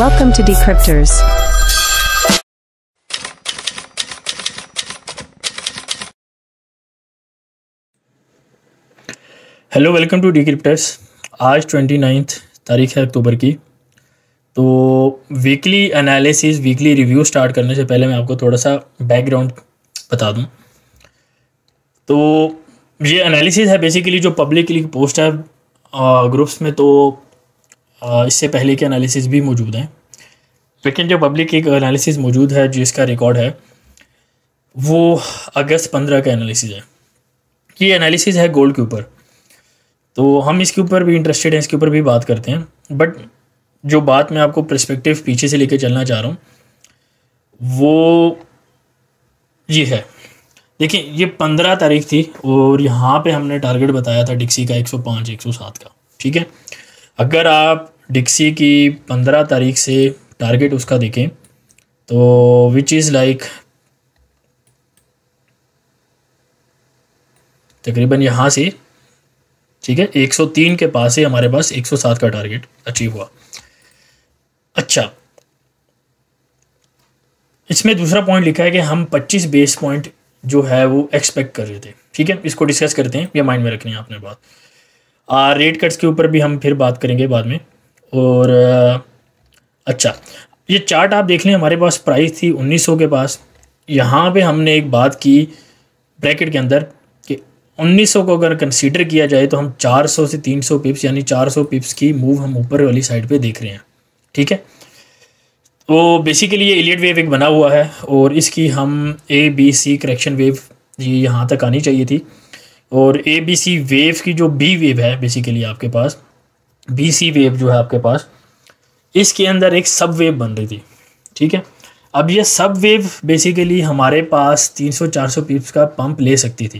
Welcome to Decryptors. Hello, welcome to Decryptors. आज 29 तारीख है अक्टूबर की। तो weekly analysis, weekly review start करने से पहले मैं आपको थोड़ा सा बैकग्राउंड बता दूं। तो ये एनालिसिस है बेसिकली जो पब्लिकली पोस्ट है ग्रुप्स में। तो इससे पहले के एनालिसिस भी मौजूद हैं, लेकिन जो पब्लिक एक एनालिसिस मौजूद है जिसका रिकॉर्ड है वो अगस्त 15 का एनालिसिस है। ये एनालिसिस है गोल्ड के ऊपर। तो हम इसके ऊपर भी इंटरेस्टेड हैं, इसके ऊपर भी बात करते हैं। बट जो बात मैं आपको पर्सपेक्टिव पीछे से लेके चलना चाह रहा हूँ वो ये है। देखिए, ये 15 तारीख थी और यहाँ पे हमने टारगेट बताया था डिक्सी का 105 107 का। ठीक है, अगर आप डिक्सी की 15 तारीख से टारगेट उसका देखें तो विच इज़ लाइक तकरीबन यहाँ से, ठीक है, 103 के पास से हमारे पास 107 का टारगेट अचीव हुआ। अच्छा, इसमें दूसरा पॉइंट लिखा है कि हम 25 बेस पॉइंट जो है वो एक्सपेक्ट कर रहे थे। ठीक है, इसको डिस्कस करते हैं, ये माइंड में रखनी है आपने बात। रेट कट्स के ऊपर भी हम फिर बात करेंगे बाद में। और अच्छा, ये चार्ट आप देख लें, हमारे पास प्राइस थी 1900 के पास। यहाँ पे हमने एक बात की ब्रैकेट के अंदर कि 1900 को अगर कंसीडर किया जाए तो हम 400 से 300 पिप्स यानी 400 पिप्स की मूव हम ऊपर वाली साइड पे देख रहे हैं। ठीक है, तो बेसिकली ये इलियट वेव एक बना हुआ है और इसकी हम ABC करेक्शन वेव ये यहाँ तक आनी चाहिए थी। और ABC वेव की जो B वेव है बेसिकली आपके पास, BC वेव जो है आपके पास, इसके अंदर एक सब वेव बन रही थी। ठीक है, अब ये सब वेव बेसिकली हमारे पास 300-400 पिप्स का पंप ले सकती थी।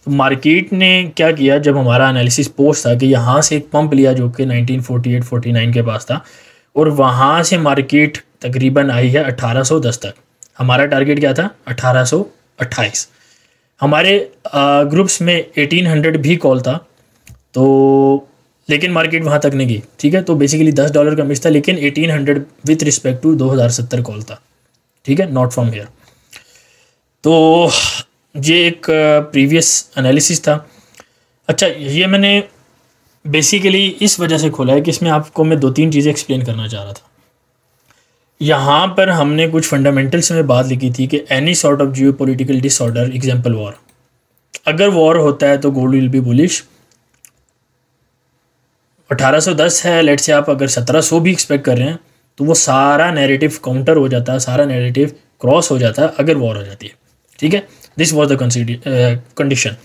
तो मार्केट ने क्या किया, जब हमारा एनालिसिस पोस्ट था कि यहाँ से एक पंप लिया जो कि 1948-49 के पास था और वहाँ से मार्केट तकरीबन आई है 1810 तक। हमारा टारगेट क्या था? 1828। हमारे ग्रुप्स में 1800 भी कॉल था, तो लेकिन मार्केट वहाँ तक नहीं गई। ठीक है, तो बेसिकली $10 का मिस था, लेकिन 1800 विथ रिस्पेक्ट टू 2070 कॉल था। ठीक है, नॉट फ्रॉम हेयर। तो ये एक प्रीवियस एनालिसिस था। अच्छा, ये मैंने बेसिकली इस वजह से खोला है कि इसमें आपको मैं 2-3 चीज़ें एक्सप्लेन करना चाह रहा था। यहाँ पर हमने कुछ फंडामेंटल्स में बात लिखी थी कि any sort of geo political disorder, example war, अगर वॉर होता है तो गोल्ड विल बी बुलिश। 1810 है, लेट से आप अगर 1700 भी एक्सपेक्ट कर रहे हैं तो वो सारा नैरेटिव काउंटर हो जाता है, सारा नैरेटिव क्रॉस हो जाता है अगर वॉर हो जाती है। ठीक है, दिस वॉज द कंडीशन।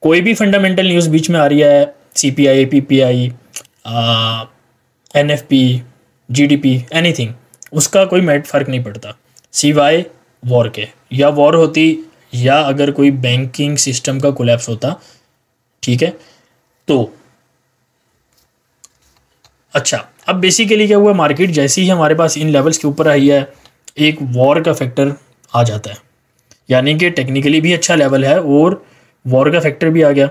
कोई भी फंडामेंटल न्यूज़ बीच में आ रही है, CPI, PPI, NFP, GDP, anything, उसका कोई फ़र्क नहीं पड़ता सिवाय वॉर के। या वॉर होती या अगर कोई बैंकिंग सिस्टम का कोलैप्स होता। ठीक है, तो अच्छा, अब बेसिकली क्या हुआ, मार्केट जैसे ही हमारे पास इन लेवल्स के ऊपर आई है एक वॉर का फैक्टर आ जाता है, यानी कि टेक्निकली भी अच्छा लेवल है और वॉर का फैक्टर भी आ गया।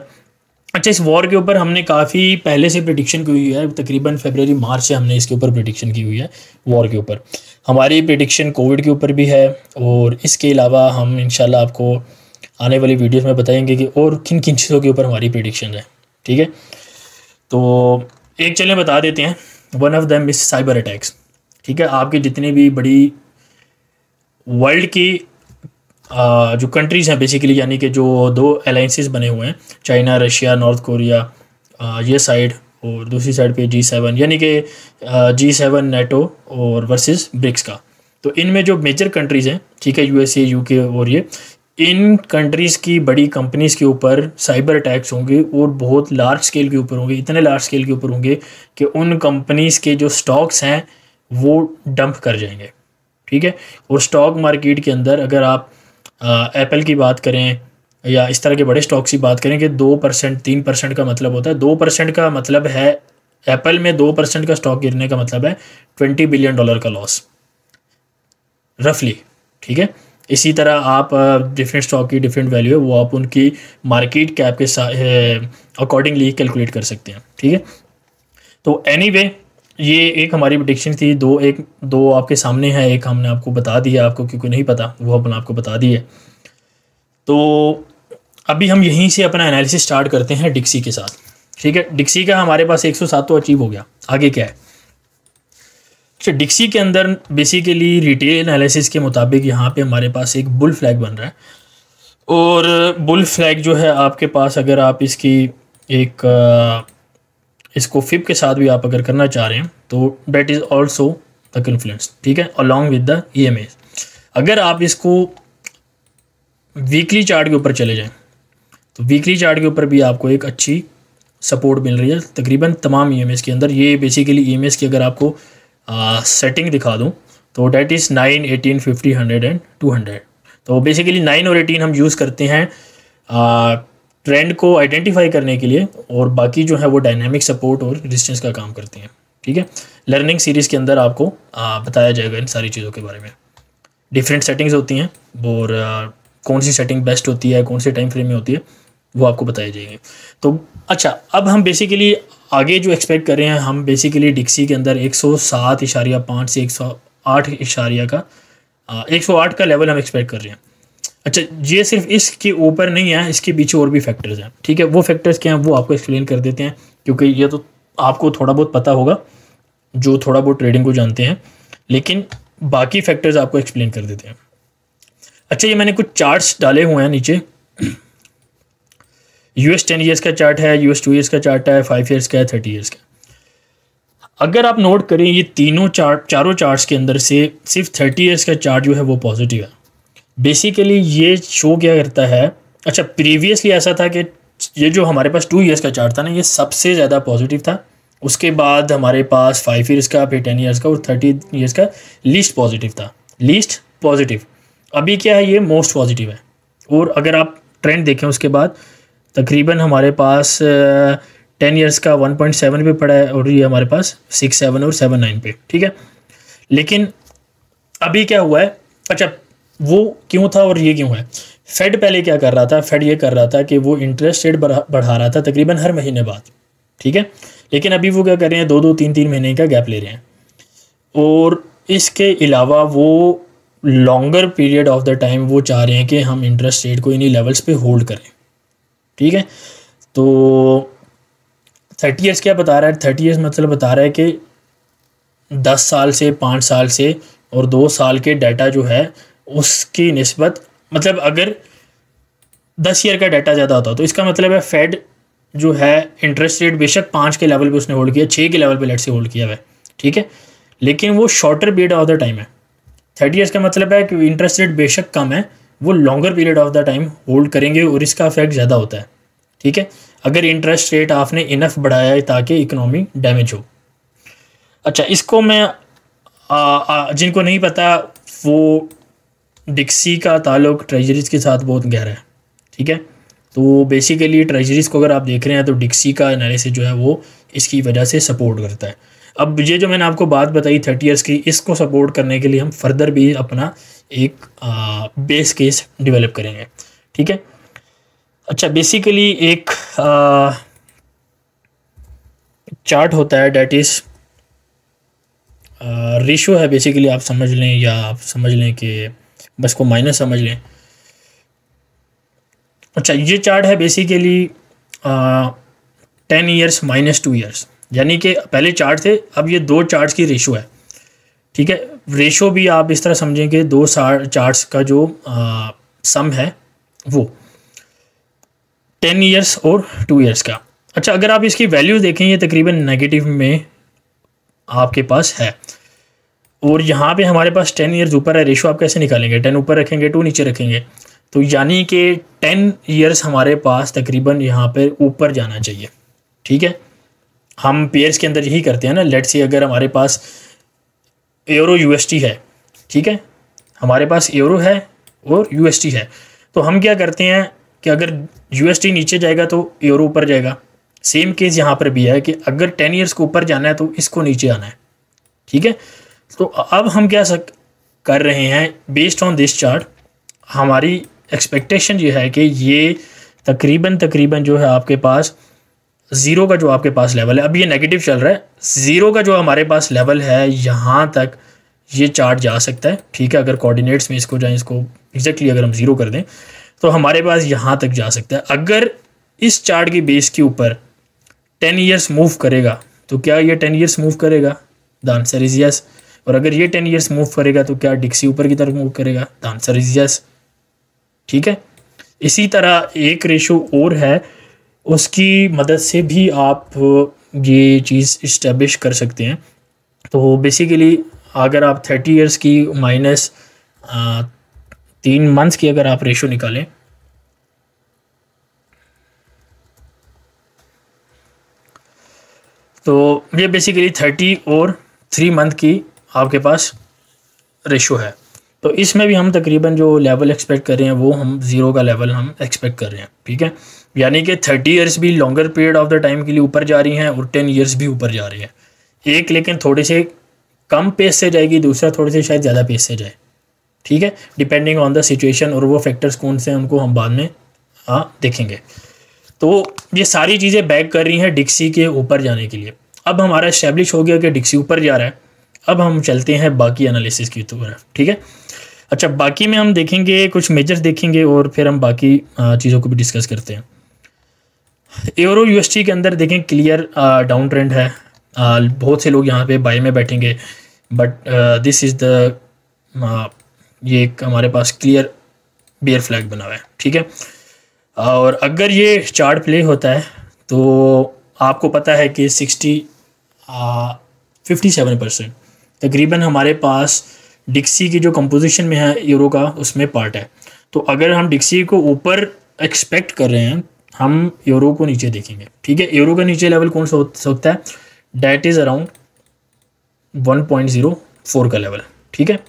अच्छा, इस वॉर के ऊपर हमने काफ़ी पहले से प्रेडिक्शन की हुई है, तकरीबन फरवरी मार्च से हमने इसके ऊपर प्रेडिक्शन की हुई है। वॉर के ऊपर हमारी प्रेडिक्शन कोविड के ऊपर भी है और इसके अलावा हम इंशाल्लाह आपको आने वाली वीडियोस में बताएंगे कि और किन किन चीज़ों के ऊपर हमारी प्रेडिक्शन है। ठीक है, तो एक चलें बता देते हैं, one of them is cyber attacks. ठीक है, आपकी जितनी भी बड़ी वर्ल्ड की जो कंट्रीज़ हैं बेसिकली, यानी कि जो 2 अलाइंसेस बने हुए हैं, चाइना, रशिया, नॉर्थ कोरिया, ये साइड, और दूसरी साइड पे G7, यानी कि G7 नेटो और वर्सेस ब्रिक्स का। तो इनमें जो मेजर कंट्रीज़ हैं, ठीक है, USA, UK और ये, इन कंट्रीज़ की बड़ी कंपनीज़ के ऊपर साइबर अटैक्स होंगे और बहुत लार्ज स्केल के ऊपर होंगे, इतने लार्ज स्केल के ऊपर होंगे कि उन कंपनीज़ के जो स्टॉक्स हैं वो डंप कर जाएंगे। ठीक है, और स्टॉक मार्केट के अंदर अगर आप एप्पल की बात करें या इस तरह के बड़े स्टॉक्स की बात करें कि 2%, 3% का मतलब होता है, 2% का मतलब है एप्पल में 2% का स्टॉक गिरने का मतलब है $20 बिलियन का लॉस रफली। ठीक है, इसी तरह आप डिफरेंट स्टॉक की डिफरेंट वैल्यू है वो आप उनकी मार्केट कैप के अकॉर्डिंगली कैलकुलेट कर सकते हैं। ठीक है, तो एनीवे ये एक हमारी प्रेडिक्शन थी, दो आपके सामने है, एक हमने आपको बता दिया, आपको क्योंकि नहीं पता वो अपन आपको बता दिए। तो अभी हम यहीं से अपना एनालिसिस स्टार्ट करते हैं डिक्सी के साथ, ठीक है। डिक्सी का हमारे पास 107 तो अचीव हो गया, आगे क्या है। अच्छा, डिक्सी के अंदर बेसिकली रिटेल एनालिसिस के मुताबिक यहाँ पे हमारे पास एक बुल फ्लैग बन रहा है, और बुल फ्लैग जो है आपके पास, अगर आप इसकी इसको फिब के साथ भी आप अगर करना चाह रहे हैं तो that is also the confluence, ठीक है, अलॉन्ग विद द EMA। अगर आप इसको वीकली चार्ट के ऊपर चले जाएं तो वीकली चार्ट के ऊपर भी आपको एक अच्छी सपोर्ट मिल रही है तकरीबन तमाम EMAs के अंदर। ये बेसिकली EMAs की अगर आपको सेटिंग दिखा दूं तो डेट इज़ 9, 18, 50, 100 एंड 200। तो बेसिकली 9 और 18 हम यूज़ करते हैं ट्रेंड को आइडेंटिफाई करने के लिए, और बाकी जो है वो डायनामिक सपोर्ट और रेजिस्टेंस का काम करती हैं, ठीक है। लर्निंग सीरीज़ के अंदर आपको बताया जाएगा इन सारी चीज़ों के बारे में। डिफरेंट सेटिंग्स होती हैं, और कौन सी सेटिंग बेस्ट होती है, कौन से टाइम फ्रेम में होती है, वो आपको बताई जाएगी। तो अच्छा, अब हम बेसिकली आगे जो एक्सपेक्ट कर रहे हैं, हम बेसिकली डिक्सी के अंदर 107.5 से 108 का लेवल हम एक्सपेक्ट कर रहे हैं। अच्छा, ये सिर्फ इसके ऊपर नहीं है, इसके पीछे और भी फैक्टर्स हैं, ठीक है। वो फैक्टर्स क्या हैं वो आपको एक्सप्लेन कर देते हैं, क्योंकि ये तो आपको थोड़ा बहुत पता होगा जो थोड़ा बहुत ट्रेडिंग को जानते हैं, लेकिन बाकी फैक्टर्स आपको एक्सप्लेन कर देते हैं। अच्छा, ये मैंने कुछ चार्ट्स डाले हुए हैं नीचे। US 10 ईयर्स का चार्ट है, US 2 ईयर्स का चार्ट है, 5 ईयर्स का है, 30 ईयर्स का। अगर आप नोट करें, ये चारों चार्ट्स के अंदर से सिर्फ 30 ईयर्स का चार्ट जो है वो पॉजिटिव है। बेसिकली ये शो क्या करता है, अच्छा प्रीवियसली ऐसा था कि ये जो हमारे पास 2 ईयर्स का चार्ट था ना, ये सबसे ज़्यादा पॉजिटिव था। उसके बाद हमारे पास 5 ईयर्स का, फिर 10 ईयर्स का, और 30 ईयर्स का लीस्ट पॉजिटिव था, लीस्ट पॉजिटिव। अभी क्या है, ये मोस्ट पॉजिटिव है। और अगर आप ट्रेंड देखें उसके बाद तकरीबन हमारे पास 10 ईयर्स का 1.7 पे पड़ा है, और ये हमारे पास 6.7 और 7.9 पे, ठीक है। लेकिन अभी क्या हुआ है, अच्छा वो क्यों था और ये क्यों है। फेड पहले क्या कर रहा था, फेड ये कर रहा था कि वो इंटरेस्ट रेट बढ़ा रहा था तकरीबन हर महीने बाद, ठीक है। लेकिन अभी वो क्या कर रहे हैं, 2-2, 3-3 महीने का गैप ले रहे हैं, और इसके अलावा वो longer period of the time वो चाह रहे हैं कि हम इंटरेस्ट रेट को इन्हीं लेवल्स पे होल्ड करें, ठीक है। तो 30 ईयर्स क्या बता रहा है, 30 ईयर्स मतलब बता रहा है कि 10 साल से, 5 साल से और 2 साल के डाटा जो है उसकी निस्बत, मतलब अगर 10 ईयर का डाटा ज़्यादा होता तो इसका मतलब है फेड जो है इंटरेस्ट रेट बेशक 5 के लेवल पे उसने होल्ड किया, 6 के लेवल पे लेट से होल्ड किया हुआ है, ठीक है, लेकिन वो shorter period of the time है। 30 ईयर्स का मतलब है कि इंटरेस्ट रेट बेशक कम है, वो longer period of the time hold करेंगे और इसका इफेक्ट ज़्यादा होता है, ठीक है। अगर इंटरेस्ट रेट आपने इनफ बढ़ाया है ताकि इकोनॉमी डैमेज हो। अच्छा, इसको मैं जिनको नहीं पता, वो डिक्सी का ताल्लुक ट्रेजरीज के साथ बहुत गहरा है, ठीक है। तो बेसिकली ट्रेजरीज को अगर आप देख रहे हैं तो डिक्सी का एनालिसिस जो है वो इसकी वजह से सपोर्ट करता है। अब ये जो मैंने आपको बात बताई 30 ईयर्स की, इसको सपोर्ट करने के लिए हम फर्दर भी अपना एक बेस केस डेवलप करेंगे, ठीक है। अच्छा, बेसिकली एक चार्ट होता है, डेट इज़ रेशो है, बेसिकली आप समझ लें, या आप समझ लें कि बस को माइनस समझ लें। अच्छा, ये चार्ट है बेसिकली 10 ईयर्स माइनस 2 ईयर्स, यानी कि पहले चार्ट थे, अब ये 2 चार्ट्स की रेशो है, ठीक है। रेशो भी आप इस तरह समझें कि 2 चार्ट्स का जो सम है वो 10 ईयर्स और 2 ईयर्स का। अच्छा, अगर आप इसकी वैल्यू देखें, ये तकरीबन नेगेटिव में आपके पास है, और यहाँ पे हमारे पास 10 ईयर्स ऊपर है। रेशो आप कैसे निकालेंगे, 10 ऊपर रखेंगे, 2 नीचे रखेंगे, तो यानी कि 10 ईयर्स हमारे पास तकरीबन यहाँ पर ऊपर जाना चाहिए, ठीक है। हम पेयर्स के अंदर यही करते हैं ना। लेट्स से अगर हमारे पास यूरो USD है, ठीक है, हमारे पास यूरो है और USD है, तो हम क्या करते हैं कि अगर USD नीचे जाएगा तो यूरो ऊपर जाएगा। सेम केस यहाँ पर भी है कि अगर 10 ईयर्स को ऊपर जाना है तो इसको नीचे आना है, ठीक है। तो अब हम क्या कर रहे हैं, बेस्ड ऑन दिस चार्ट हमारी एक्सपेक्टेशन ये है कि ये तकरीबन जो है आपके पास ज़ीरो का जो आपके पास लेवल है, अब ये नेगेटिव चल रहा है, ज़ीरो का जो हमारे पास लेवल है यहाँ तक ये चार्ट जा सकता है, ठीक है। अगर कोऑर्डिनेट्स में इसको जाए, इसको एग्जैक्टली अगर हम ज़ीरो कर दें तो हमारे पास यहाँ तक जा सकता है। अगर इस चार्ट की बेस के ऊपर 10 ईयर्स मूव करेगा तो क्या ये 10 ईयर्स मूव करेगा? The answer is yes. और अगर ये 10 ईयर्स मूव करेगा तो क्या डिक्सी ऊपर की तरफ मूव करेगा? द आंसर इज यस, ठीक है। इसी तरह एक रेशो और है, उसकी मदद से भी आप ये चीज़ इस्टेब्लिश कर सकते हैं। तो बेसिकली अगर आप 30 ईयर्स की माइनस 3 मंथ्स की अगर आप रेशो निकालें, तो ये बेसिकली 30 और 3 मंथ की आपके पास रेशो है। तो इसमें भी हम तकरीबन जो लेवल एक्सपेक्ट कर रहे हैं वो हम ज़ीरो का लेवल हम एक्सपेक्ट कर रहे हैं, ठीक है। यानी कि 30 ईयर्स भी longer period of the time के लिए ऊपर जा रही हैं और 10 ईयर्स भी ऊपर जा रही है। एक लेकिन थोड़े से कम पेस से जाएगी, दूसरा थोड़े से शायद ज़्यादा पेस से जाए, ठीक है, डिपेंडिंग ऑन द सिचुएशन। और वो फैक्टर्स कौन से हैं उनको हम बाद में देखेंगे। तो ये सारी चीज़ें बैक कर रही हैं डिक्सी के ऊपर जाने के लिए। अब हमारा इस्टेब्लिश हो गया कि डिक्सी ऊपर जा रहा है, अब हम चलते हैं बाकी एनालिसिस की तरफ, ठीक है। अच्छा, बाकी में हम देखेंगे कुछ मेजर्स देखेंगे और फिर हम बाकी चीज़ों को भी डिस्कस करते हैं। यूरो यूएसटी के अंदर देखें क्लियर डाउन ट्रेंड है। बहुत से लोग यहाँ पे बाय में बैठेंगे, बट दिस इज़ द ये एक हमारे पास क्लियर बेयर फ्लैग बना हुआ है, ठीक है। और अगर ये चार्ट प्ले होता है तो आपको पता है कि 57% तकरीबन हमारे पास डिक्सी की जो कंपोजिशन में है यूरो का, उसमें पार्ट है। तो अगर हम डिक्सी को ऊपर एक्सपेक्ट कर रहे हैं, हम यूरो को नीचे देखेंगे, ठीक है। यूरो का नीचे लेवल कौन सा हो सकता है? डैट इज़ अराउंड 1.04 का लेवल, ठीक है।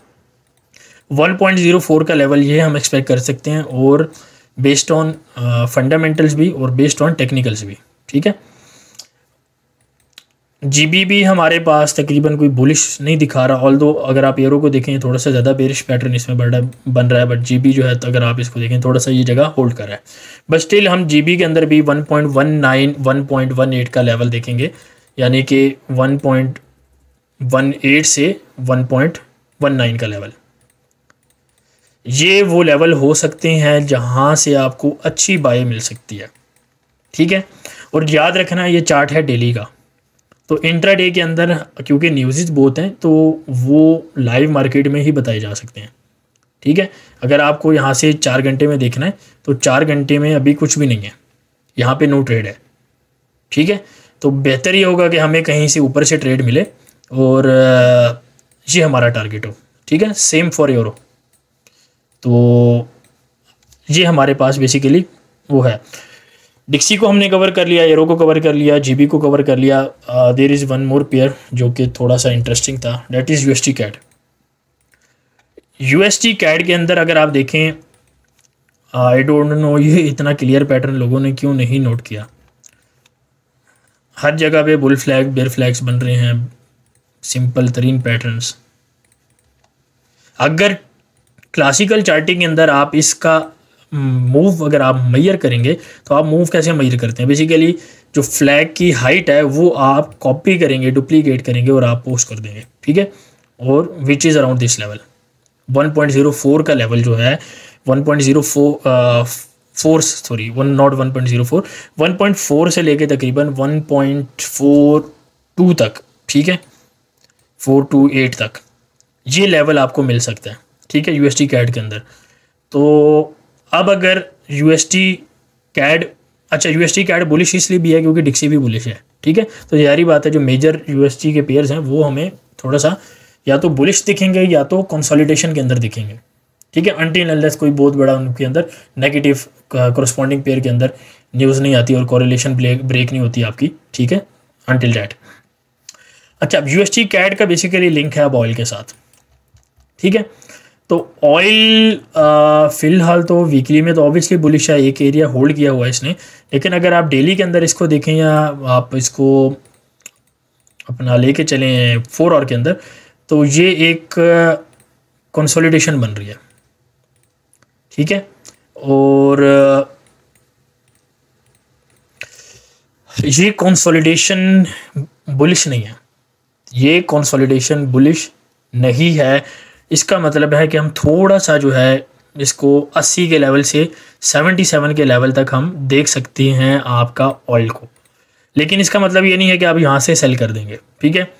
1.04 का लेवल ये हम एक्सपेक्ट कर सकते हैं, और बेस्ड ऑन फंडामेंटल्स भी और बेस्ड ऑन टेक्निकल्स भी, ठीक है। जीबी भी हमारे पास तकरीबन कोई बुलिश नहीं दिखा रहा, ऑल्दो अगर आप यूरो को देखें थोड़ा सा ज़्यादा बेरिश पैटर्न इसमें बन रहा है, बट जीबी जो है तो अगर आप इसको देखें थोड़ा सा ये जगह होल्ड कर रहा है। बट स्टिल हम जीबी के अंदर भी 1.19 1.18 का लेवल देखेंगे, यानी कि 1.18 से 1.19 का लेवल, ये वो लेवल हो सकते हैं जहाँ से आपको अच्छी बाय मिल सकती है, ठीक है। और याद रखना ये चार्ट है डेली का, तो इंट्राडे के अंदर क्योंकि न्यूज़ बहुत हैं तो वो लाइव मार्केट में ही बताए जा सकते हैं, ठीक है। अगर आपको यहाँ से 4 घंटे में देखना है तो 4 घंटे में अभी कुछ भी नहीं है, यहाँ पे नो ट्रेड है, ठीक है। तो बेहतर ये होगा कि हमें कहीं से ऊपर से ट्रेड मिले और ये हमारा टारगेट हो, ठीक है। सेम फॉर यूरो, तो ये हमारे पास बेसिकली वो है। डिक्सी को हमने कवर कर लिया, यूरो को कवर कर लिया, जीबी को कवर कर लिया। There is one more pair जो कि थोड़ा सा इंटरेस्टिंग था, that is USD CAD. USD CAD के अंदर अगर आप देखें, आई डोंट नो ये इतना क्लियर पैटर्न लोगों ने क्यों नहीं नोट किया। हर जगह पे बुल फ्लैग बेयर फ्लैग्स बन रहे हैं, सिंपल तरीन पैटर्न्स। अगर क्लासिकल चार्टिंग के अंदर आप इसका मूव अगर आप मेजर करेंगे तो आप मूव कैसे मेजर करते हैं? बेसिकली जो फ्लैग की हाइट है वो आप कॉपी करेंगे, डुप्लीकेट करेंगे और आप पोस्ट कर देंगे, ठीक है। और which is around this level 1.04 का लेवल जो है 1.4 से लेके तकरीबन 1.42 तक, ठीक है, 428 तक ये लेवल आपको मिल सकता है, ठीक है, यूएसटी कैड के अंदर। तो अब अगर यूएसटी कैड, अच्छा यूएसटी कैड बुलिश इसलिए भी है क्योंकि डिक्सी भी बुलिश है, ठीक है। तो यारी बात है जो मेजर यूएसटी के पेयर्स हैं वो हमें थोड़ा सा या तो बुलिश दिखेंगे या तो कंसोलिडेशन के अंदर दिखेंगे, ठीक है, अनटिल अनलेस कोई बहुत बड़ा उनके अंदर नेगेटिव कोरस्पॉन्डिंग पेयर के अंदर न्यूज़ नहीं आती और कोरिलेशन ब्रेक नहीं होती आपकी, ठीक है, अनटिल दैट। अच्छा, यूएसटी कैड का बेसिकली लिंक है अब ऑयल के साथ, ठीक है। तो ऑयल फ़िलहाल तो वीकली में तो ऑब्वियसली बुलिश है, एक एरिया होल्ड किया हुआ है इसने, लेकिन अगर आप डेली के अंदर इसको देखें या आप इसको अपना लेके चलें 4 आवर के अंदर, तो ये एक कंसोलिडेशन बन रही है, ठीक है। और ये कंसोलिडेशन बुलिश नहीं है, ये कंसोलिडेशन बुलिश नहीं है। इसका मतलब है कि हम थोड़ा सा जो है इसको 80 के लेवल से 77 के लेवल तक हम देख सकते हैं आपका ऑयल को, लेकिन इसका मतलब ये नहीं है कि आप यहाँ से सेल कर देंगे। ठीक है,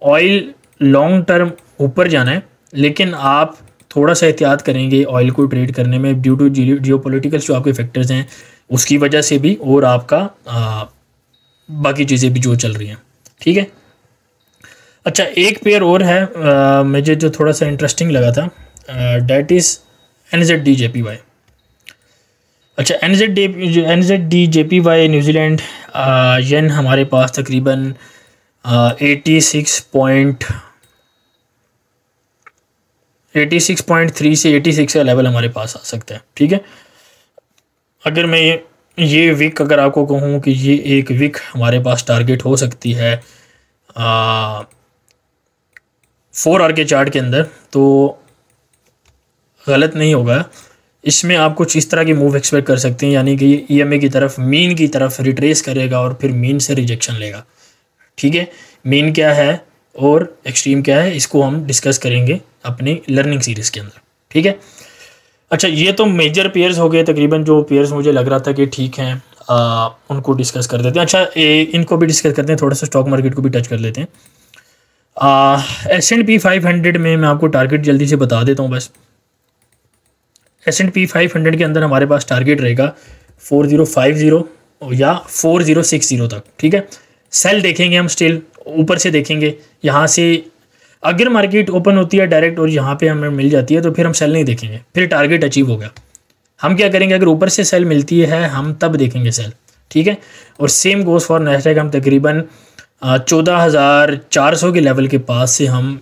ऑयल लॉन्ग टर्म ऊपर जाना है, लेकिन आप थोड़ा सा एहतियात करेंगे ऑयल को ट्रेड करने में ड्यू टू जियोपॉलिटिकल जो आपके फैक्टर्स हैं उसकी वजह से भी, और आपका बाकी चीज़ें भी जो चल रही हैं। ठीक है, अच्छा एक पेयर और है मुझे जो थोड़ा सा इंटरेस्टिंग लगा था, डैट इज़ NZD-JPY। अच्छा NZD-JPY न्यूजीलैंड येन हमारे पास तकरीबन 86.3 से 86 का लेवल हमारे पास आ सकता है। ठीक है, अगर मैं ये विक अगर आपको कहूँ कि ये एक विक हमारे पास टारगेट हो सकती है 4 आवर के चार्ट के अंदर, तो गलत नहीं होगा। इसमें आप कुछ इस तरह की मूव एक्सपेक्ट कर सकते हैं, यानी कि ये EMA की तरफ, मीन की तरफ रिट्रेस करेगा और फिर मीन से रिजेक्शन लेगा। ठीक है, मीन क्या है और एक्सट्रीम क्या है, इसको हम डिस्कस करेंगे अपनी लर्निंग सीरीज़ के अंदर। ठीक है, अच्छा ये तो मेजर पेयर्स हो गए तकरीबन, जो पेयर्स मुझे लग रहा था कि ठीक हैं उनको डिस्कस कर देते हैं। अच्छा इनको भी डिस्कस करते हैं, थोड़ा सा स्टॉक मार्केट को भी टच कर लेते हैं। S&P 500 में मैं आपको टारगेट जल्दी से बता देता हूँ बस। S&P 500 के अंदर हमारे पास टारगेट रहेगा 4050 या 4060 तक। ठीक है, सेल देखेंगे हम, स्टिल ऊपर से देखेंगे यहाँ से। अगर मार्केट ओपन होती है डायरेक्ट और यहाँ पे हमें मिल जाती है तो फिर हम सेल नहीं देखेंगे, फिर टारगेट अचीव हो गया। हम क्या करेंगे, अगर ऊपर से सेल मिलती है हम तब देखेंगे सेल। ठीक है, और सेम गोज़ फॉर नैस्डैक। हम तकरीबन 14,400 के लेवल के पास से हम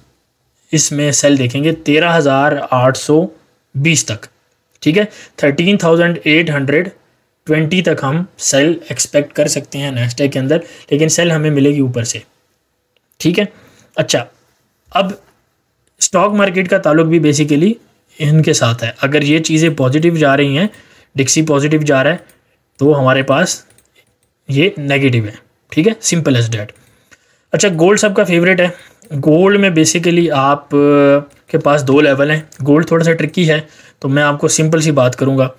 इसमें सेल देखेंगे 13,820 तक। ठीक है, 13,820 तक हम सेल एक्सपेक्ट कर सकते हैं नैस्डैक के अंदर, लेकिन सेल हमें मिलेगी ऊपर से। ठीक है, अच्छा अब स्टॉक मार्केट का ताल्लुक भी बेसिकली इनके साथ है। अगर ये चीज़ें पॉजिटिव जा रही हैं, डिक्सी पॉजिटिव जा रहा है, तो हमारे पास ये नेगेटिव है। ठीक है, सिंपल एज डैट। अच्छा गोल्ड सबका फेवरेट है। गोल्ड में बेसिकली आप के पास 2 लेवल हैं। गोल्ड थोड़ा सा ट्रिकी है, तो मैं आपको सिंपल सी बात करूँगा।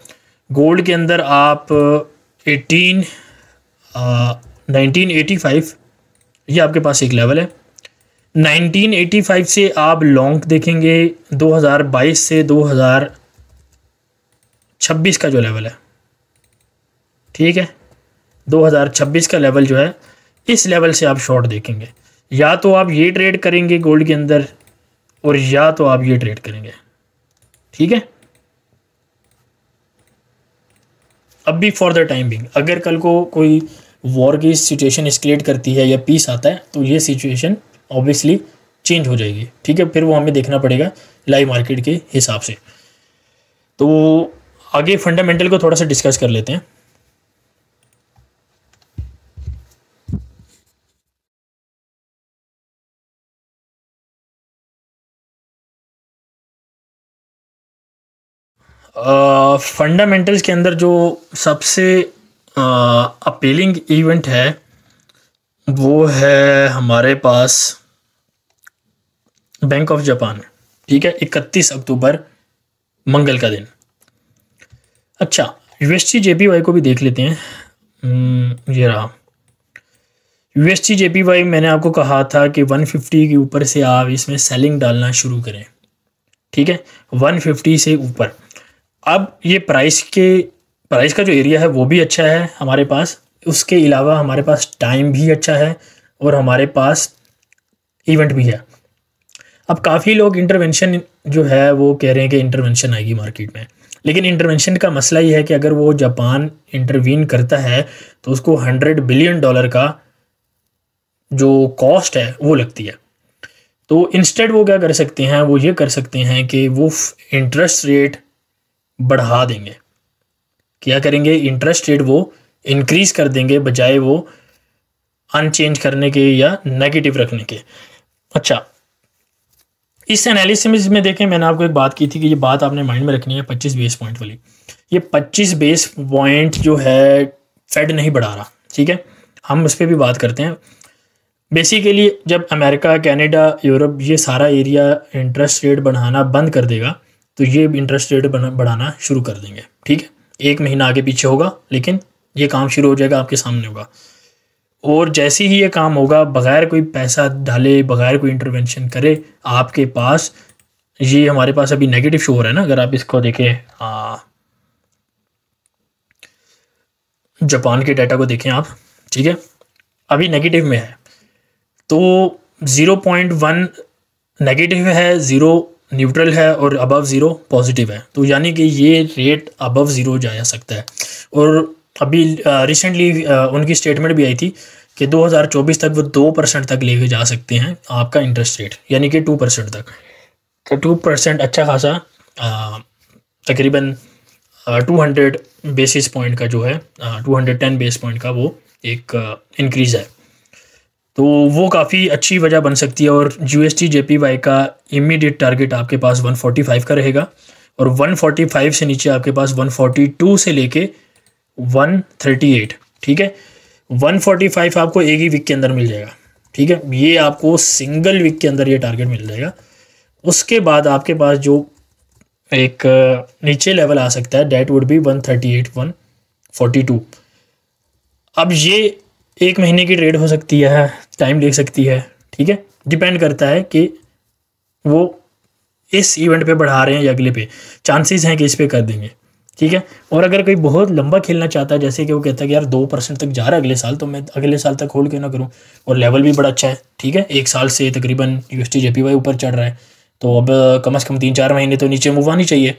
गोल्ड के अंदर आप 1985 ये आपके पास एक लेवल है। 1985 से आप लॉन्ग देखेंगे 2022 से 2026 का जो लेवल है। ठीक है, 2026 का लेवल जो है, इस लेवल से आप शॉर्ट देखेंगे। या तो आप ये ट्रेड करेंगे गोल्ड के अंदर, और या तो आप ये ट्रेड करेंगे। ठीक है, अब भी फॉर द टाइम बिंग, अगर कल को कोई वॉर की सिचुएशन एस्केलेट करती है या पीस आता है तो ये सिचुएशन ऑब्वियसली चेंज हो जाएगी। ठीक है, फिर वो हमें देखना पड़ेगा लाइव मार्केट के हिसाब से। तो आगे फंडामेंटल को थोड़ा सा डिस्कस कर लेते हैं। फंडामेंटल्स के अंदर जो सबसे अपीलिंग इवेंट है वो है हमारे पास बैंक ऑफ जापान। ठीक है, 31 अक्टूबर मंगल का दिन। अच्छा USG-JPY को भी देख लेते हैं। ये रहा USG-JPY। मैंने आपको कहा था कि 150 के ऊपर से आप इसमें सेलिंग डालना शुरू करें। ठीक है, 150 से ऊपर। अब ये प्राइस का जो एरिया है वो भी अच्छा है हमारे पास, उसके अलावा हमारे पास टाइम भी अच्छा है और हमारे पास इवेंट भी है। अब काफ़ी लोग इंटरवेंशन जो है वो कह रहे हैं कि इंटरवेंशन आएगी मार्केट में, लेकिन इंटरवेंशन का मसला ये है कि अगर वो जापान इंटरवीन करता है तो उसको $100 बिलियन का जो कॉस्ट है वो लगती है। तो इंस्टेड वो क्या कर सकते हैं, वो ये कर सकते हैं कि वो इंटरेस्ट रेट बढ़ा देंगे। क्या करेंगे, इंटरेस्ट रेट वो इंक्रीज़ कर देंगे बजाय वो अनचेंज करने के या नेगेटिव रखने के। अच्छा इस एनालिसिस में देखें, मैंने आपको एक बात की थी कि ये बात आपने माइंड में रखनी है 25 बेस पॉइंट वाली। ये 25 बेस पॉइंट जो है फेड नहीं बढ़ा रहा। ठीक है, हम उस पर भी बात करते हैं। बेसिकली जब अमेरिका, कनाडा, यूरोप ये सारा एरिया इंटरेस्ट रेट बढ़ाना बंद कर देगा तो ये इंटरेस्ट रेट बढ़ाना शुरू कर देंगे। ठीक है, 1 महीना आगे पीछे होगा लेकिन ये काम शुरू हो जाएगा, आपके सामने होगा। और जैसे ही ये काम होगा, बगैर कोई पैसा डाले, बगैर कोई इंटरवेंशन करे, आपके पास ये हमारे पास अभी नेगेटिव शो हो रहा है ना। अगर आप इसको देखें, जापान के डाटा को देखें आप, ठीक है, अभी नेगेटिव में है। तो 0.1 नेगेटिव है, 0 न्यूट्रल है और अबव 0 पॉजिटिव है। तो यानी कि ये रेट अबव 0 जा सकता है। और अभी रिसेंटली उनकी स्टेटमेंट भी आई थी कि 2024 तक वो 2% तक लेके जा सकते हैं आपका इंटरेस्ट रेट, यानी कि 2% तक। तो 2% अच्छा खासा तकरीबन 200 बेसिस पॉइंट का जो है 210 बेस पॉइंट का वो एक इंक्रीज़ है। तो वो काफ़ी अच्छी वजह बन सकती है। और USD JPY का इमीडिएट टारगेट आपके पास 145 का रहेगा और 145 से नीचे आपके पास 142 से लेके 138। ठीक है, 145 आपको एक ही वीक के अंदर मिल जाएगा। ठीक है, ये आपको सिंगल वीक के अंदर ये टारगेट मिल जाएगा। उसके बाद आपके पास जो एक नीचे लेवल आ सकता है, डेट वुड बी 138, 142। अब ये 1 महीने की ट्रेड हो सकती है, टाइम ले सकती है। ठीक है, डिपेंड करता है कि वो इस इवेंट पे बढ़ा रहे हैं या अगले पे, चांसेस हैं कि इस पे कर देंगे। ठीक है, और अगर कोई बहुत लंबा खेलना चाहता है, जैसे कि वो कहता है कि यार 2% तक जा रहा है अगले साल, तो मैं अगले साल तक होल्ड क्यों ना करूं, और लेवल भी बड़ा अच्छा है। ठीक है, 1 साल से तकरीबन USD JPY ऊपर चढ़ रहा है, तो अब कम से कम 3-4 महीने तो नीचे मूव आनी चाहिए।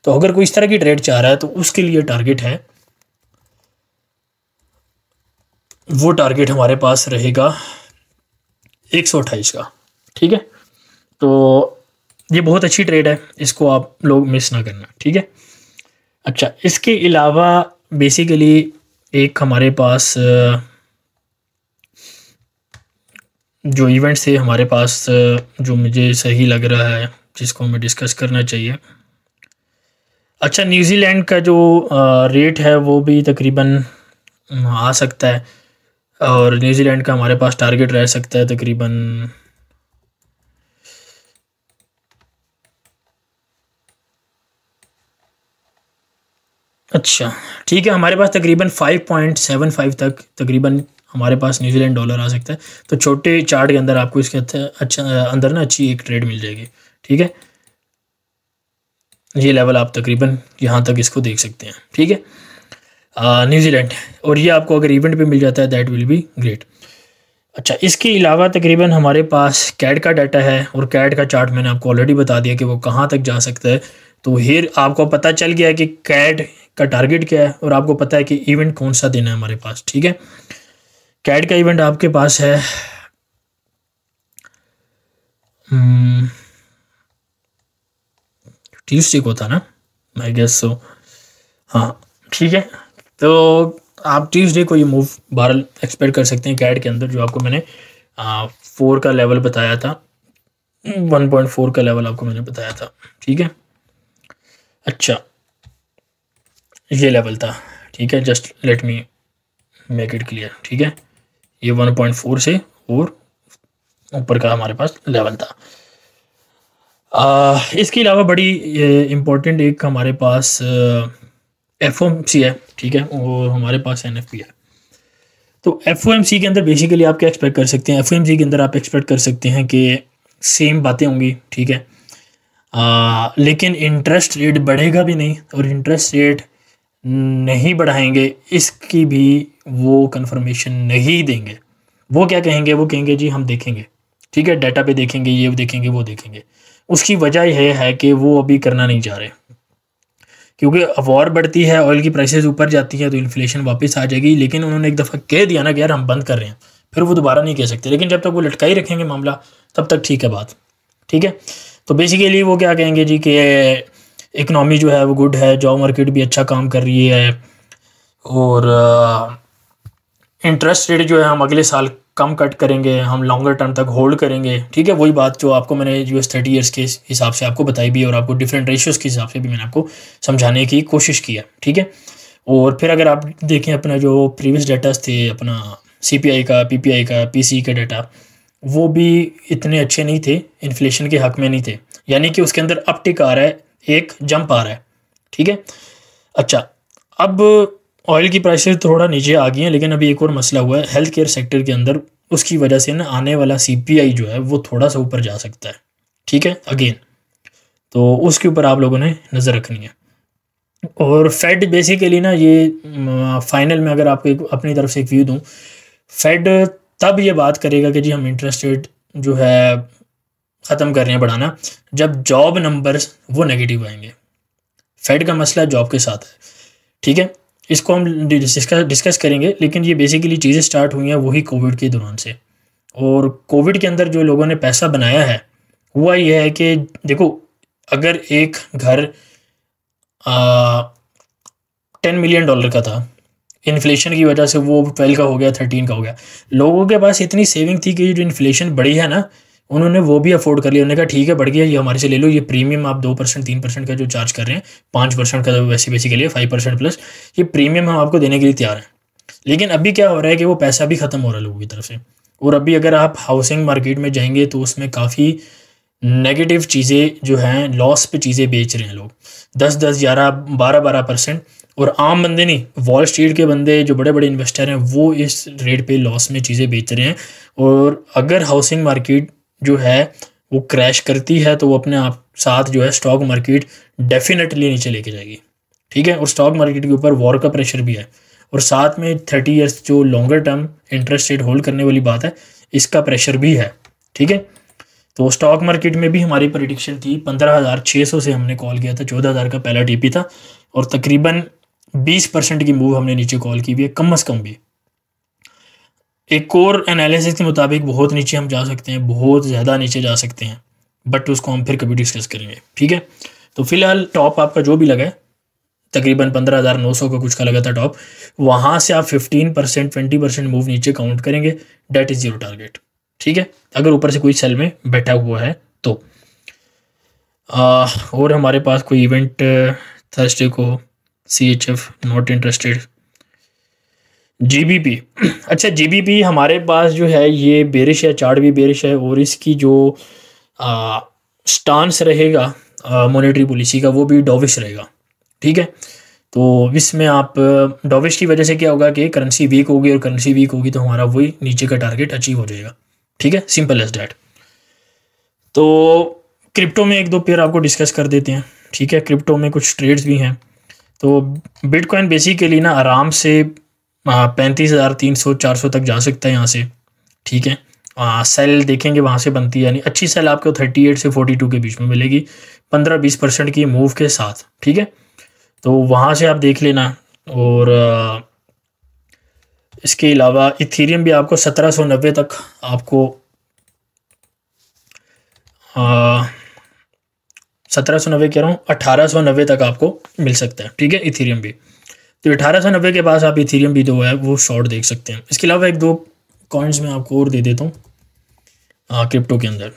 तो अगर कोई इस तरह की ट्रेड चाह रहा है तो उसके लिए टारगेट है, वो टारगेट हमारे पास रहेगा 128 का। ठीक है, तो ये बहुत अच्छी ट्रेड है, इसको आप लोग मिस ना करना। ठीक है, अच्छा, इसके अलावा बेसिकली एक हमारे पास जो इवेंट्स थे हमारे पास, जो मुझे सही लग रहा है जिसको हमें डिस्कस करना चाहिए। अच्छा, न्यूजीलैंड का जो रेट है वो भी तकरीबन आ सकता है, और न्यूजीलैंड का हमारे पास टारगेट रह सकता है तकरीबन अच्छा, ठीक है, हमारे पास तकरीबन 5.75 तक तकरीबन हमारे पास न्यूजीलैंड डॉलर आ सकता है। तो छोटे चार्ट के अंदर आपको इसके अच्छा अंदर ना अच्छी एक ट्रेड मिल जाएगी। ठीक है, ये लेवल आप तकरीबन यहाँ तक इसको देख सकते हैं। ठीक है, न्यूजीलैंड, और ये आपको अगर इवेंट पे मिल जाता है दैट विल बी ग्रेट। अच्छा, इसके अलावा तकरीबन हमारे पास कैड का डाटा है, और कैड का चार्ट मैंने आपको ऑलरेडी बता दिया कि वो कहाँ तक जा सकता है। तो हियर आपको पता चल गया कि कैड का टारगेट क्या है, और आपको पता है कि इवेंट कौन सा दिन है हमारे पास। ठीक है, कैड का इवेंट आपके पास है ट्यूसडे को था ना, आई गेस सो। हाँ, ठीक है, तो आप ट्यूसडे को ये मूव बहरहाल एक्सपेक्ट कर सकते हैं कैड के अंदर, जो आपको मैंने 4 का लेवल बताया था, 1.4 का लेवल आपको मैंने बताया था। ठीक है, अच्छा, ये लेवल था। ठीक है, just let me make it clear. ठीक है, ये 1.4 से और ऊपर का हमारे पास लेवल था। इसके अलावा बड़ी इम्पोर्टेंट एक हमारे पास FOMC है। ठीक है, और हमारे पास NFP है। तो FOMC के अंदर बेसिकली आप क्या एक्सपेक्ट कर सकते हैं, FOMC के अंदर आप एक्सपेक्ट कर सकते हैं कि सेम बातें होंगी। ठीक है, लेकिन इंटरेस्ट रेट बढ़ेगा भी नहीं, और इंटरेस्ट रेट नहीं बढ़ाएंगे इसकी भी वो कंफर्मेशन नहीं देंगे। वो क्या कहेंगे, वो कहेंगे जी हम देखेंगे। ठीक है, डाटा पे देखेंगे, ये देखेंगे, वो देखेंगे। उसकी वजह यह है कि वो अभी करना नहीं चाह रहे, क्योंकि वॉर बढ़ती है, ऑयल की प्राइसेस ऊपर जाती है तो इन्फ्लेशन वापस आ जाएगी। लेकिन उन्होंने एक दफ़ा कह दिया ना कि यार हम बंद कर रहे हैं, फिर वो दोबारा नहीं कह सकते। लेकिन जब तक वो लटका ही रखेंगे मामला, तब तक ठीक है बात। ठीक है, तो बेसिकली वो क्या कहेंगे जी कि इकनॉमी जो है वो गुड है, जॉब मार्केट भी अच्छा काम कर रही है, और इंटरेस्ट रेट जो है हम अगले साल कम कट करेंगे, हम लॉन्गर टर्म तक होल्ड करेंगे। ठीक है, वही बात जो आपको मैंने US 30 ईयर्स के हिसाब से आपको बताई भी है, और आपको डिफरेंट रेशियोज़ के हिसाब से भी मैंने आपको समझाने की कोशिश की है। ठीक है, और फिर अगर आप देखें अपना जो प्रीवियस डाटास थे, अपना CPI का, PPI का, PCE का डाटा, वो भी इतने अच्छे नहीं थे, इन्फ्लेशन के हक में नहीं थे, यानी कि उसके अंदर अपटिक आ रहा है, एक जंप आ रहा है, ठीक है। अच्छा, अब ऑयल की प्राइसेस थोड़ा नीचे आ गई हैं, लेकिन अभी एक और मसला हुआ है हेल्थ केयर सेक्टर के अंदर, उसकी वजह से ना आने वाला CPI जो है वो थोड़ा सा ऊपर जा सकता है, ठीक है, अगेन, तो उसके ऊपर आप लोगों ने नज़र रखनी है। और फेड बेसिकली ना ये फाइनल में अगर आपको अपनी तरफ से एक व्यू दूँ, फेड तब ये बात करेगा कि जी हम इंटरेस्ट रेट जो है ख़त्म कर रहे हैं बढ़ाना, जब जॉब नंबर्स वो नेगेटिव आएंगे। फेड का मसला जॉब के साथ है, ठीक है, इसको हम डिस्कस करेंगे, लेकिन ये बेसिकली चीज़ें स्टार्ट हुई हैं वही कोविड के दौरान से। और कोविड के अंदर जो लोगों ने पैसा बनाया है हुआ ये है कि देखो, अगर एक घर $10 मिलियन का था, इन्फ्लेशन की वजह से वो 12 का हो गया, 13 का हो गया, लोगों के पास इतनी सेविंग थी कि जो इन्फ्लेशन बढ़ी है ना, उन्होंने वो भी अफोर्ड कर लिया। उन्होंने कहा ठीक है बढ़ गया, ये हमारे से ले लो, ये प्रीमियम आप 2% 3% का जो चार्ज कर रहे हैं, 5% का तो वैसे बेसिकली 5% प्लस, ये प्रीमियम हम आपको देने के लिए तैयार हैं। लेकिन अभी क्या हो रहा है कि वो पैसा भी ख़त्म हो रहा है लोगों की तरफ से। और अभी अगर आप हाउसिंग मार्केट में जाएंगे तो उसमें काफ़ी नेगेटिव चीज़ें जो हैं, लॉस पे चीज़ें बेच रहे हैं लोग, 10-10, 11, 12-12%। और आम बंदे नहीं, वॉल स्ट्रीट के बंदे जो बड़े बड़े इन्वेस्टर हैं वो इस रेट पे लॉस में चीज़ें बेच रहे हैं। और अगर हाउसिंग मार्केट जो है वो क्रैश करती है तो वो अपने आप साथ जो है स्टॉक मार्केट डेफिनेटली नीचे लेके जाएगी, ठीक है। और स्टॉक मार्केट के ऊपर वॉर का प्रेशर भी है, और साथ में 30 ईयर्स जो longer term interest rate hold करने वाली बात है, इसका प्रेशर भी है, ठीक है। तो स्टॉक मार्केट में भी हमारी प्रेडिक्शन थी 15,600 से हमने कॉल किया था, 14,000 का पहला टीपी था, और तकरीबन 20% की मूव हमने नीचे कॉल की हुई है, कम से कम भी। एक और एनालिसिस के मुताबिक बहुत नीचे हम जा सकते हैं, बहुत ज़्यादा नीचे जा सकते हैं, बट उसको हम फिर कभी डिस्कस करेंगे, ठीक है। तो फिलहाल टॉप आपका जो भी लगा है, तकरीबन 15,900 का कुछ का लगा था टॉप, वहाँ से आप 15% 20% मूव नीचे काउंट करेंगे, डेट इज़ योर टारगेट, ठीक है, अगर ऊपर से कोई सेल में बैठा हुआ है तो। और हमारे पास कोई इवेंट थर्सडे को, CHF नॉट इंटरेस्टेड, GBP, अच्छा GBP हमारे पास जो है ये बेरिश है, चार्ट भी बेरिश है, और इसकी जो स्टांस रहेगा मॉनेटरी पॉलिसी का वो भी डॉविश रहेगा, ठीक है। तो इसमें आप डॉविश की वजह से क्या होगा कि करेंसी वीक होगी, और करेंसी वीक होगी तो हमारा वही नीचे का टारगेट अचीव हो जाएगा, ठीक है, सिंपल एज डैट। तो क्रिप्टो में एक दो पेयर आपको डिस्कस कर देते हैं, ठीक है। क्रिप्टो में कुछ ट्रेड्स भी हैं। तो बिटकॉइन बेसिकली ना आराम से 35,300-400 तक जा सकता है यहाँ से, ठीक है। सेल देखेंगे वहाँ से बनती है, यानी अच्छी सेल आपको 38 से 42 के बीच में मिलेगी, 15-20% की मूव के साथ, ठीक है। तो वहाँ से आप देख लेना। और इसके अलावा इथेरियम भी आपको 1790 तक, आपको 1790 कह रहा हूँ, 1890 तक आपको मिल सकता है, ठीक है, इथेरियम भी। तो 1890 के पास आप इथेरियम भी जो है वो शॉर्ट देख सकते हैं। इसके अलावा एक दो कॉइन्स में आपको और दे देता हूँ क्रिप्टो के अंदर।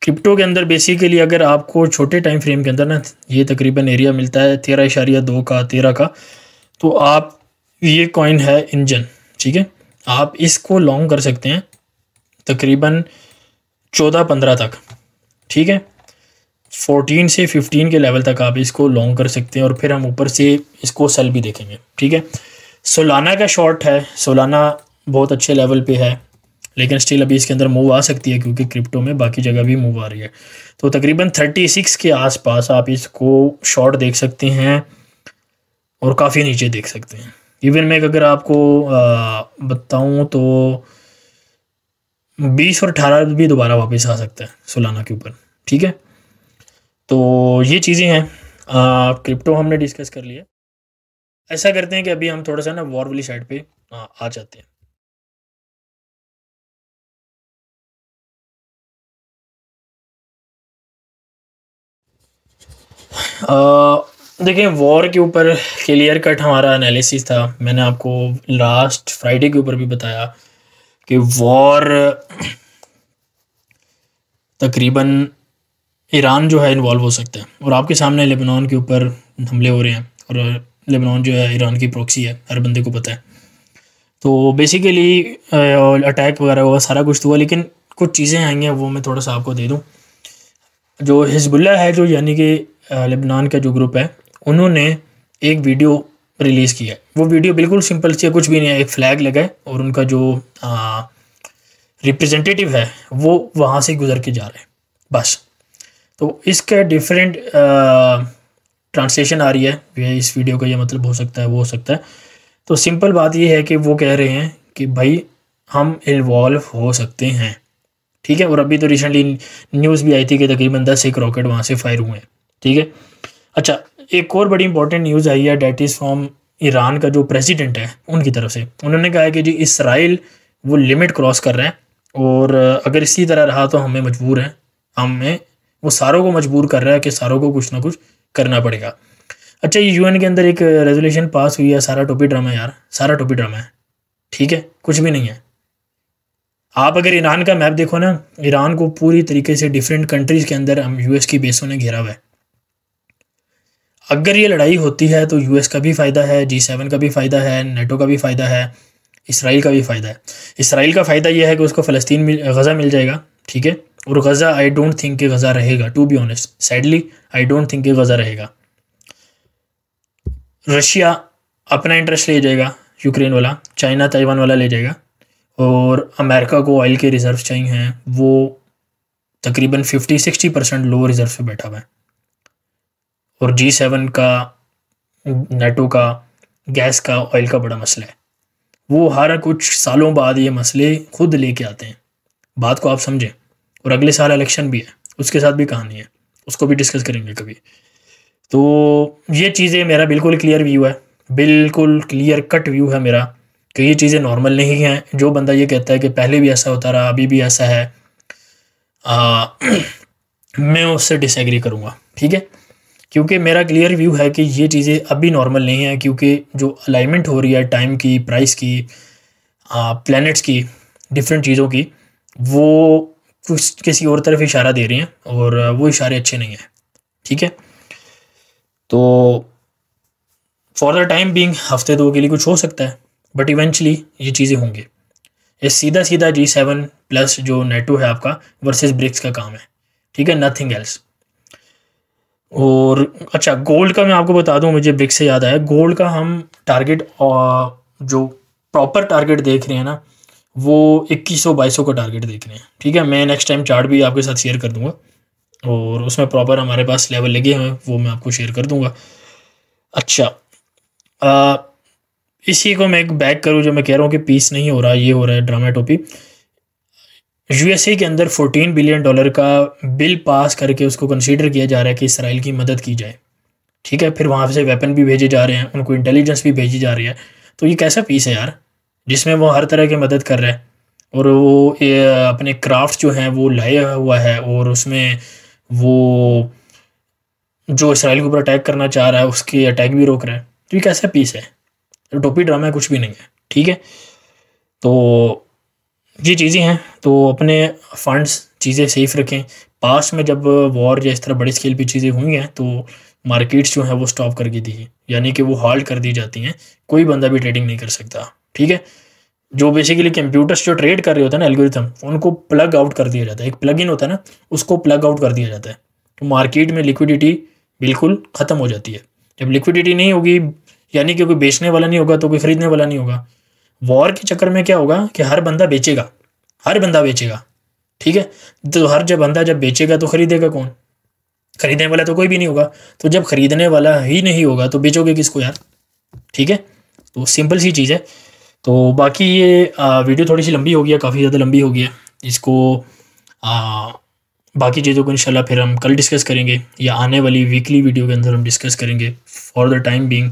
क्रिप्टो के अंदर बेसिकली अगर आपको छोटे टाइम फ्रेम के अंदर ना ये तकरीबन एरिया मिलता है 13.2 का, 13 का, तो आप, ये कॉइन है इंजन, ठीक है, आप इसको लॉन्ग कर सकते हैं तकरीबन 14-15 तक, ठीक है। 14 से 15 के लेवल तक आप इसको लॉन्ग कर सकते हैं, और फिर हम ऊपर से इसको सेल भी देखेंगे, ठीक है। सोलाना का शॉर्ट है, सोलाना बहुत अच्छे लेवल पे है, लेकिन स्टिल अभी इसके अंदर मूव आ सकती है क्योंकि क्रिप्टो में बाकी जगह भी मूव आ रही है। तो तकरीबन 36 के आसपास आप इसको शॉर्ट देख सकते हैं, और काफ़ी नीचे देख सकते हैं। इवन मैं अगर आपको बताऊं तो 20 और 18 भी दोबारा वापस आ सकता है सोलाना के ऊपर, ठीक है। तो ये चीज़ें हैं, क्रिप्टो हमने डिस्कस कर लिया। ऐसा करते हैं कि अभी हम थोड़ा सा ना वॉर वाली साइड पे आ जाते हैं। देखिए, वॉर के ऊपर क्लियर कट हमारा एनालिसिस था। मैंने आपको लास्ट फ्राइडे के ऊपर भी बताया कि वॉर तकरीबन ईरान जो है इन्वॉल्व हो सकता है, और आपके सामने लेबनान के ऊपर हमले हो रहे हैं, और लेबनान जो है ईरान की प्रॉक्सी है, हर बंदे को पता है। तो बेसिकली अटैक वगैरह हुआ, सारा कुछ हुआ, लेकिन कुछ चीज़ें आएंगी वो मैं थोड़ा सा आपको दे दूँ। जो हिजबुल्लाह है, जो यानी कि लेबनान का जो ग्रुप है, उन्होंने एक वीडियो रिलीज़ किया है। वो वीडियो बिल्कुल सिंपल सी है, कुछ भी नहीं है, एक फ्लैग लगा है और उनका जो रिप्रेजेंटेटिव है वो वहाँ से गुजर के जा रहे हैं बस। तो इसका डिफरेंट ट्रांसलेशन आ रही है, ये इस वीडियो का ये मतलब हो सकता है, वो हो सकता है। तो सिंपल बात ये है कि वो कह रहे हैं कि भाई हम इन्वॉल्व हो सकते हैं, ठीक है। और अभी तो रिसेंटली न्यूज़ भी आई थी कि तकरीबन 10 एक रॉकेट वहाँ से फायर हुए हैं, ठीक है। अच्छा, एक और बड़ी इंपॉर्टेंट न्यूज़ आई है, डेट इज़ फ्रॉम ईरान का जो प्रेसिडेंट है उनकी तरफ से। उन्होंने कहा है कि जी इसराइल वो लिमिट क्रॉस कर रहा है और अगर इसी तरह रहा तो हमें मजबूर है, हमें वो सारों को मजबूर कर रहा है कि सारों को कुछ ना कुछ करना पड़ेगा। अच्छा, ये यूएन के अंदर एक रेजोल्यूशन पास हुई है, सारा टोपी ड्रामा है यार, सारा टोपी ड्रामा है, ठीक है, कुछ भी नहीं है। आप अगर ईरान का मैप देखो ना, ईरान को पूरी तरीके से डिफरेंट कंट्रीज़ के अंदर हम यूएस की बेसों ने घेरा हुआ है। अगर ये लड़ाई होती है तो यूएस का भी फ़ायदा है, G7 का भी फ़ायदा है, नेटो का भी फ़ायदा है, इसराइल का भी फ़ायदा है। इसराइल का फ़ायदा ये है कि उसको फ़लस्तीन गज़ा मिल जाएगा, ठीक है। और गज़ा आई डोंट थिंक कि गज़ा रहेगा, to be honest, sadly I don't think कि गज़ा रहेगा। रशिया अपना इंटरेस्ट ले जाएगा, यूक्रेन वाला, चाइना ताइवान वाला ले जाएगा, और अमेरिका को ऑयल के रिज़र्व चाहिए हैं, वो तकरीबन 50-60% लो रिज़र्व पे बैठा हुआ है। और G7 का, नेटो का गैस का, ऑयल का बड़ा मसला है। वो हर कुछ सालों बाद ये मसले खुद लेके आते हैं, बात को आप समझें। और अगले साल इलेक्शन भी है, उसके साथ भी कहानी है, उसको भी डिस्कस करेंगे कभी। तो ये चीज़ें, मेरा बिल्कुल क्लियर व्यू है, बिल्कुल क्लियर कट व्यू है मेरा कि ये चीज़ें नॉर्मल नहीं हैं। जो बंदा ये कहता है कि पहले भी ऐसा होता रहा, अभी भी ऐसा है, मैं उससे डिसएग्री करूँगा, ठीक है। क्योंकि मेरा क्लियर व्यू है कि ये चीज़ें अभी नॉर्मल नहीं है, क्योंकि जो अलाइनमेंट हो रही है टाइम की, प्राइस की, प्लैनेट्स की, डिफरेंट चीज़ों की, वो कुछ किसी और तरफ इशारा दे रही हैं और वो इशारे अच्छे नहीं हैं, ठीक है। तो फॉर द टाइम बीइंग हफ्ते दो के लिए कुछ हो सकता है, बट इवेंचुअली ये चीज़ें होंगी। ये सीधा सीधा G7 प्लस जो नेटो है आपका वर्सेस ब्रिक्स का काम है, ठीक है, नथिंग एल्स। और अच्छा, गोल्ड का मैं आपको बता दूं, मुझे ब्रिक्स से याद आया, गोल्ड का हम टारगेट जो प्रॉपर टारगेट देख रहे हैं ना, वो 2100-2200 का टारगेट देख रहे हैं, ठीक है। मैं नेक्स्ट टाइम चार्ट भी आपके साथ शेयर कर दूंगा और उसमें प्रॉपर हमारे पास लेवल लगे हैं, वो मैं आपको शेयर कर दूंगा। अच्छा, इसी को मैं एक बैक करूँ, जो मैं कह रहा हूँ कि पीस नहीं हो रहा, ये हो रहा है ड्रामा टोपी। यूएसए के अंदर $14 बिलियन का बिल पास करके उसको कंसीडर किया जा रहा है कि इसराइल की मदद की जाए, ठीक है। फिर वहाँ से वेपन भी भेजे जा रहे हैं, उनको इंटेलिजेंस भी भेजी जा रही है। तो ये कैसा पीस है यार, जिसमें वो हर तरह की मदद कर रहा है और वो अपने क्राफ्ट जो हैं वो लाया हुआ है, और उसमें वो जो इसराइल के ऊपर अटैक करना चाह रहा है उसकी अटैक भी रोक रहा है। तो ये कैसा पीस है, तो टोपी ड्रामा है, कुछ भी नहीं है, ठीक है। तो ये चीज़ें हैं, तो अपने फंड्स चीज़ें सेफ रखें। पास में जब वॉर या इस तरह बड़ी स्केल पे चीज़ें हुई हैं तो मार्केट्स जो हैं वो स्टॉप कर दी थी, यानी कि वो हॉल्ट कर दी जाती हैं, कोई बंदा भी ट्रेडिंग नहीं कर सकता, ठीक है। जो बेसिकली कंप्यूटर्स जो ट्रेड कर रहे होते हैं ना, एल्गोरिथम, उनको प्लग आउट कर दिया जाता है, एक प्लग इन होता है ना, उसको प्लग आउट कर दिया जाता है। तो मार्केट में लिक्विडिटी बिल्कुल ख़त्म हो जाती है। जब लिक्विडिटी नहीं होगी, यानी कि कोई बेचने वाला नहीं होगा तो कोई ख़रीदने वाला नहीं होगा। वॉर के चक्कर में क्या होगा कि हर बंदा बेचेगा, हर बंदा बेचेगा, ठीक है। तो हर जब बंदा जब बेचेगा तो ख़रीदेगा कौन, खरीदने वाला तो कोई भी नहीं होगा। तो जब खरीदने वाला ही नहीं होगा तो बेचोगे किसको यार, ठीक है। तो सिंपल सी चीज़ है। तो बाकी ये वीडियो थोड़ी सी लंबी हो गई है, काफ़ी ज़्यादा लंबी हो गई है। इसको बाकी चीज़ों को इंशाल्लाह फिर हम कल डिस्कस करेंगे, या आने वाली वीकली वीडियो के अंदर हम डिस्कस करेंगे। फॉर द टाइम बीइंग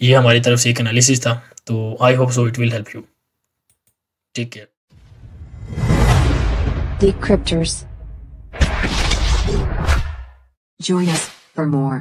ये हमारी तरफ से एक एनालिसिस था, तो I hope so it will help you. Take care. Decryptors. Join us for more.